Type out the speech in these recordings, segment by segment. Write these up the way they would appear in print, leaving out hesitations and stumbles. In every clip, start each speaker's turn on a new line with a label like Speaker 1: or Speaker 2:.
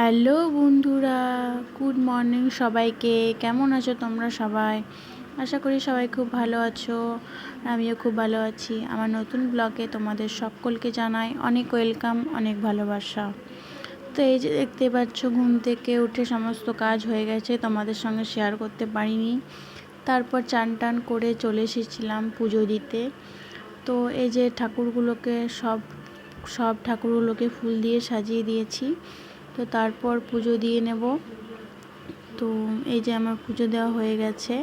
Speaker 1: Hello বন্ধুরা, good morning সবাইকে। কেমন আছো তোমরা সবাই? আশা করি সবাই খুব ভালো আছো। আমিও খুব ভালো আছি। আমার নতুন ব্লগে তোমাদের সকলকে জানাই অনেক ওয়েলকাম, অনেক ভালোবাসা। তো এই যে দেখতে পাচ্ছ, ঘুম থেকে উঠে সমস্ত কাজ হয়ে গেছে, তোমাদের সঙ্গে শেয়ার করতে পারিনি। তারপর চান টান করে চলে এসেছিলাম পুজো দিতে। তো এই যে ঠাকুরগুলোকে সব ঠাকুরগুলোকে ফুল দিয়ে সাজিয়ে দিয়েছি। তো তারপর পুজো দিয়ে নেব। তো এই যে আমার পুজো দেওয়া হয়ে গেছে।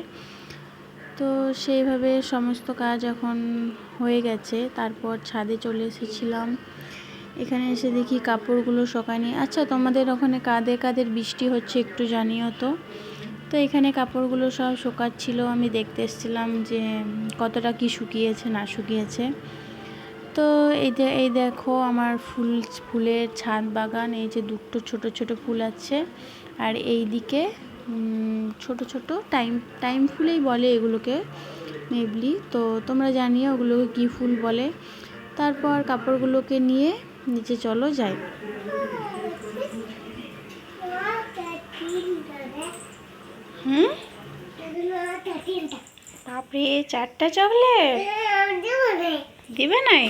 Speaker 1: তো সেইভাবে সমস্ত কাজ এখন হয়ে গেছে। তারপর ছাদে চলে এসেছিলাম। এখানে এসে দেখি কাপড়গুলো শুকায়নি। আচ্ছা, তোমাদের ওখানে কাদের বৃষ্টি হচ্ছে একটু জানিও তো। তো এখানে কাপড়গুলো সব শুকাচ্ছিল, আমি দেখতে এসেছিলাম যে কতটা কি শুকিয়েছে না শুকিয়েছে। তো এই দেখো আমার ফুলের ছাদ বাগান। এই যে দুটো ছোট ছোট ফুল আছে, আর এই দিকে ছোট ছোট টাইম ফুলেই বলে এগুলোকে মেবলি। তো তোমরা জানিও ওগুলোকে কী ফুল বলে। তারপর কাপড়গুলোকে নিয়ে নিচে চলো যাই। বাপরে, 4টা চকলেট দিবে নাই?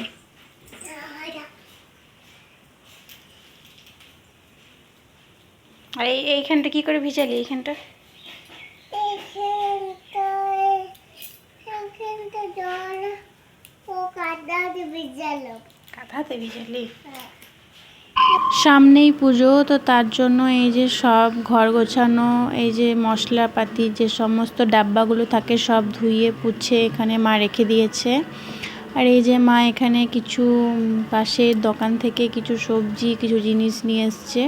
Speaker 1: আর এইখানটা কি করে ভিজালি? এইখানটা কাঁথাতে ভিজালি? সামনেই পুজো, তো তার জন্য এই যে সব ঘর গোছানো, এই যে মশলাপাতি যে সমস্ত ডাব্বাগুলো থাকে সব ধুয়ে পুছে এখানে মা রেখে দিয়েছে। আর এই যে মা এখানে কিছু পাশের দোকান থেকে কিছু সবজি কিছু জিনিস নিয়ে এসছে।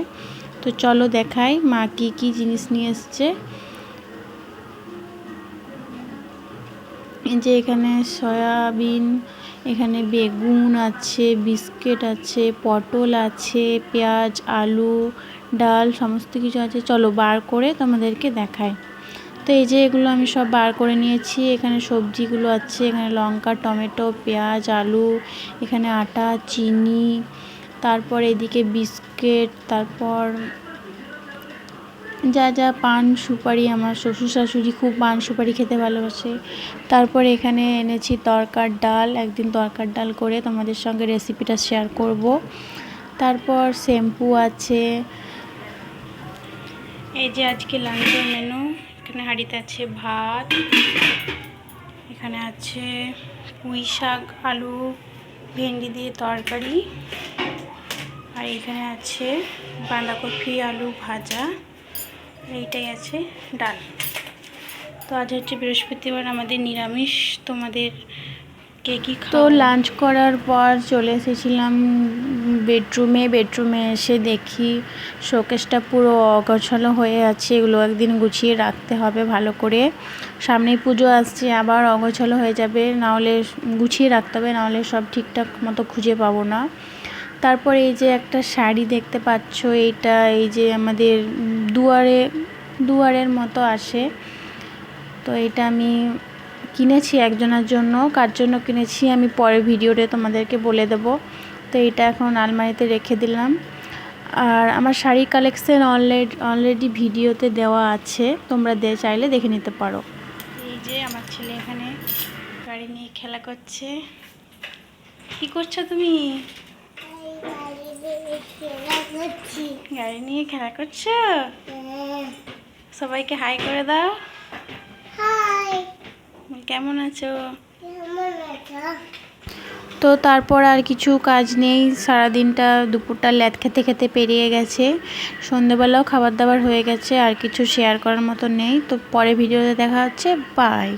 Speaker 1: তো চলো দেখাই মা কি জিনিস নিয়ে এসছে। এই যে এখানে সয়াবিন, এখানে বেগুন আছে, বিস্কিট আছে, পটল আছে, পেঁয়াজ, আলু, ডাল সমস্ত কিছু আছে। চলো বার করে তোমাদেরকে দেখাই। তো এই যে এগুলো আমি সব বার করে নিয়েছি। এখানে সবজিগুলো আছে, এখানে লঙ্কা, টমেটো, পেঁয়াজ, আলু, এখানে আটা, চিনি, তারপর এদিকে বিস্কিট, তারপর যা পান সুপারি, আমার শ্বশুর শাশুড়ি খুব পান সুপারি খেতে ভালোবাসে। তারপর এখানে এনেছি তরকার ডাল, একদিন তরকার ডাল করে তোমাদের সঙ্গে রেসিপিটা শেয়ার করব। তারপর শ্যাম্পু আছে। এই যে আজকে লাঞ্চের মেনু, এখানে হাঁড়িতে আছে ভাত, এখানে আছে পুঁই শাক, আলু, ভেন্ডি দিয়ে তরকারি, আর এখানে আছে বাঁধাকপি আলু ভাজা, এইটাই আছে ডাল। তো আজ হচ্ছে বৃহস্পতিবার, আমাদের নিরামিষ। তোমাদের কে কী খাও? তো লাঞ্চ করার পর চলে এসেছিলাম বেডরুমে এসে দেখি শোকেসটা পুরো অগোছালো হয়ে আছে। এগুলো একদিন গুছিয়ে রাখতে হবে ভালো করে। সামনেই পুজো আসছে, আবার অগোছালো হয়ে যাবে, নাহলে গুছিয়ে রাখতে হবে, নাহলে সব ঠিকঠাক মতো খুঁজে পাবো না। তারপর এই যে একটা শাড়ি দেখতে পাচ্ছ, এইটা এই যে আমাদের দুয়ারের মতো আসে। তো এটা আমি কিনেছি একজনের জন্য, কার জন্য কিনেছি আমি পরে ভিডিওতে তোমাদেরকে বলে দেব। তো এটা এখন আলমারিতে রেখে দিলাম। আর আমার শাড়ি কালেকশন অলরেডি ভিডিওতে দেওয়া আছে, তোমরা চাইলে দেখে নিতে পারো। এই যে আমার ছেলে এখানে গাড়ি নিয়ে খেলা করছে। কি করছো তুমি? গাড়ি নিয়ে খেলা করছো? সবাইকে হাই করে দাও। হাই, কেমন আছো? তো তারপর আর কিছু কাজ নেই, সারাদিনটা দুপুরটা ল্যাদ খেতে খেতে পেরিয়ে গেছে। সন্ধেবেলাও খাবার দাবার হয়ে গেছে, আর কিছু শেয়ার করার মতো নেই। তো পরে ভিডিওতে দেখা হচ্ছে, বাই।